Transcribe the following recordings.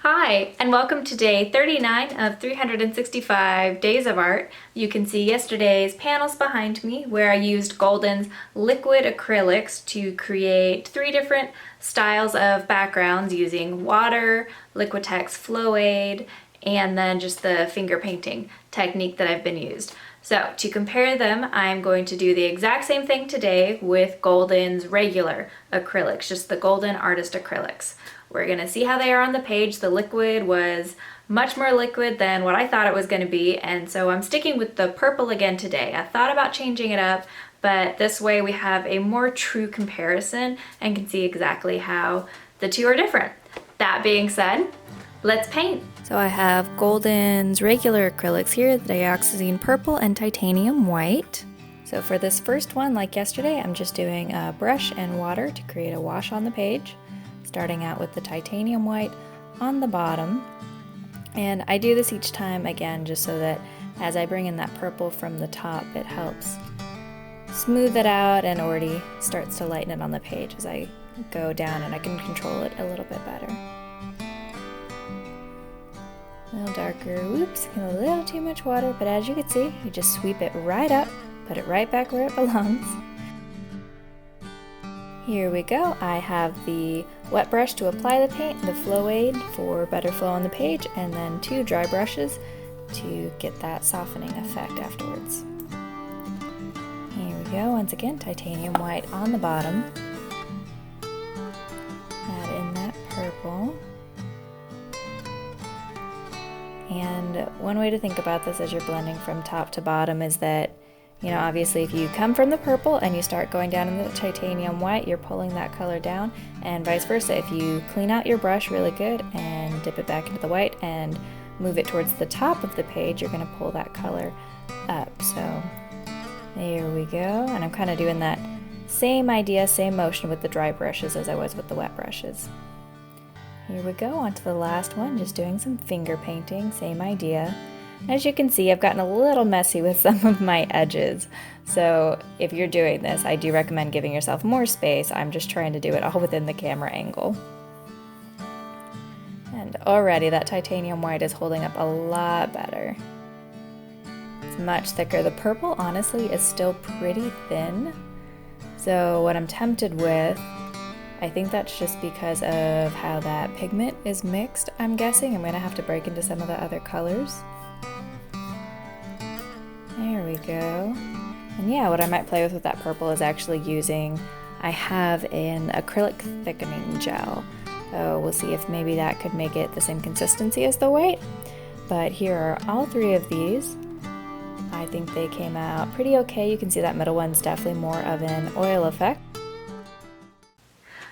Hi, and welcome to day 39 of 365 Days of Art. You can see yesterday's panels behind me where I used Golden's liquid acrylics to create 3 different styles of backgrounds using water, Liquitex Flow Aid, and then just the finger painting technique that I've been used. So to compare them, I'm going to do the exact same thing today with Golden's regular acrylics, just the Golden Artist Acrylics. We're gonna see how they are on the page. The liquid was much more liquid than what I thought it was gonna be, and so I'm sticking with the purple again today. I thought about changing it up, but this way we have a more true comparison and can see exactly how the two are different. That being said, let's paint. So I have Golden's regular acrylics here, the dioxazine purple and titanium white. So for this first one, like yesterday, I'm just doing a brush and water to create a wash on the page, starting out with the titanium white on the bottom. And I do this each time again just so that as I bring in that purple from the top, it helps smooth it out and already starts to lighten it on the page as I go down, and I can control it a little bit better. A little darker, whoops, a little too much water, but as you can see, you just sweep it right up, put it right back where it belongs. Here we go. I have the wet brush to apply the paint, the Flow Aid for better flow on the page, and then 2 dry brushes to get that softening effect afterwards. Here we go. Once again, titanium white on the bottom. Add in that purple. And one way to think about this as you're blending from top to bottom is that, obviously if you come from the purple and you start going down in the titanium white, you're pulling that color down, and vice versa. If you clean out your brush really good and dip it back into the white and move it towards the top of the page, you're going to pull that color up. So there we go. And I'm kind of doing that same idea, same motion with the dry brushes as I was with the wet brushes. Here we go, on to the last one, just doing some finger painting, same idea. As you can see, I've gotten a little messy with some of my edges, so if you're doing this, I do recommend giving yourself more space. I'm just trying to do it all within the camera angle. And already that titanium white is holding up a lot better. It's much thicker. The purple, honestly, is still pretty thin, so what I'm tempted with, I think that's just because of how that pigment is mixed, I'm guessing. I'm going to have to break into some of the other colors. There we go. And yeah, what I might play with that purple is actually I have an acrylic thickening gel. So we'll see if maybe that could make it the same consistency as the white. But here are all 3 of these. I think they came out pretty okay. You can see that middle one's definitely more of an oil effect.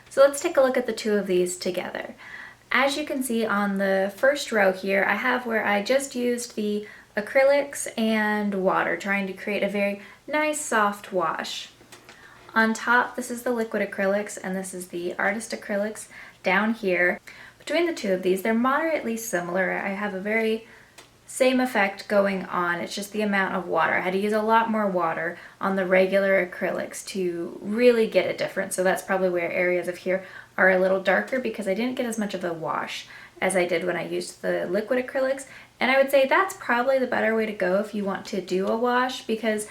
So let's take a look at the 2 of these together. As you can see on the first row here, I have where I just used the acrylics and water, trying to create a very nice soft wash. On top, this is the liquid acrylics and this is the artist acrylics down here. Between the 2 of these, they're moderately similar. I have a very same effect going on. It's just the amount of water. I had to use a lot more water on the regular acrylics to really get it different. So that's probably where areas of here are a little darker, because I didn't get as much of a wash as I did when I used the liquid acrylics. And I would say that's probably the better way to go if you want to do a wash, because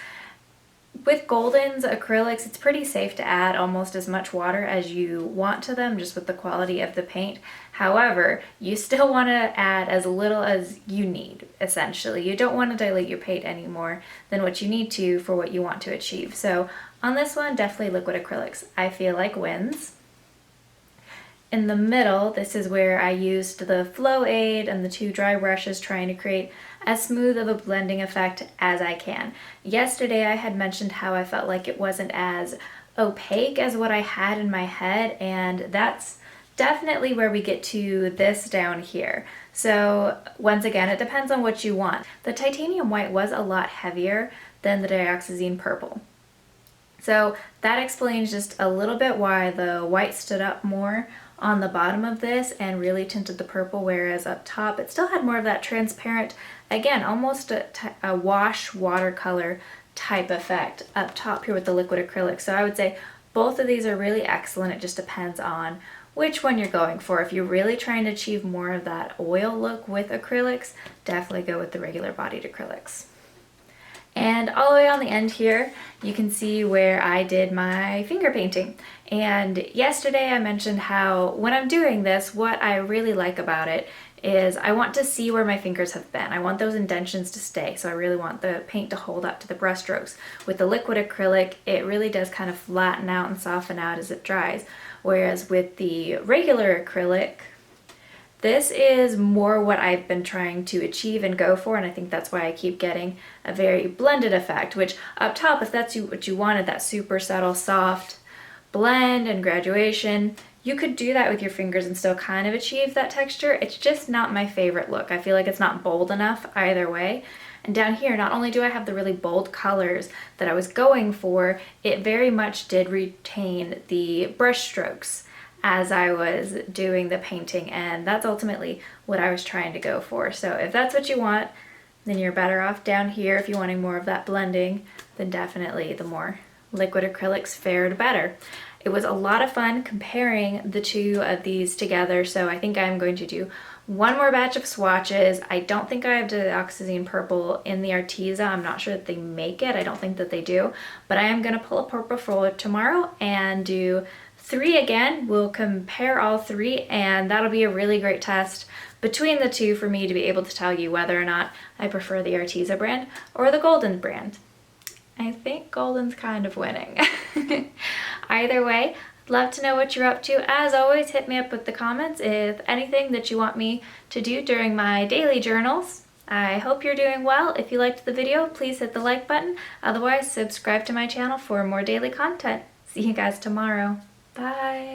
with Golden's acrylics, it's pretty safe to add almost as much water as you want to them, just with the quality of the paint. However, you still want to add as little as you need, essentially. You don't want to dilute your paint any more than what you need to for what you want to achieve. So on this one, definitely liquid acrylics, I feel like wins. In the middle, this is where I used the Flow Aid and the 2 dry brushes, trying to create as smooth of a blending effect as I can. Yesterday I had mentioned how I felt like it wasn't as opaque as what I had in my head, and that's definitely where we get to this down here. So once again, it depends on what you want. The titanium white was a lot heavier than the dioxazine purple. So that explains just a little bit why the white stood up more on the bottom of this and really tinted the purple, whereas up top it still had more of that transparent, again, almost a wash watercolor type effect up top here with the liquid acrylic. So I would say both of these are really excellent. It just depends on which one you're going for. If you're really trying to achieve more of that oil look with acrylics, definitely go with the regular bodied acrylics. And all the way on the end here, you can see where I did my finger painting. And yesterday I mentioned how when I'm doing this, what I really like about it is I want to see where my fingers have been. I want those indentions to stay, so I really want the paint to hold up to the brush strokes. With the liquid acrylic, it really does kind of flatten out and soften out as it dries, whereas with the regular acrylic, this is more what I've been trying to achieve and go for, and I think that's why I keep getting a very blended effect, which up top, if that's what you wanted, that super subtle, soft blend and graduation, you could do that with your fingers and still kind of achieve that texture. It's just not my favorite look. I feel like it's not bold enough either way. And down here, not only do I have the really bold colors that I was going for, it very much did retain the brush strokes as I was doing the painting, and that's ultimately what I was trying to go for. So if that's what you want, then you're better off down here. If you're wanting more of that blending, then definitely the more liquid acrylics fared better. It was a lot of fun comparing the two of these together, so I think I'm going to do one more batch of swatches. I don't think I have dioxazine purple in the Arteza. I'm not sure that they make it. I don't think that they do, but I am going to pull a purple for tomorrow and do 3 again. We'll compare all 3, and that'll be a really great test between the two for me to be able to tell you whether or not I prefer the Arteza brand or the Golden brand. I think Golden's kind of winning. Either way, I'd love to know what you're up to. As always, hit me up with the comments if anything that you want me to do during my daily journals. I hope you're doing well. If you liked the video, please hit the like button. Otherwise, subscribe to my channel for more daily content. See you guys tomorrow. Bye.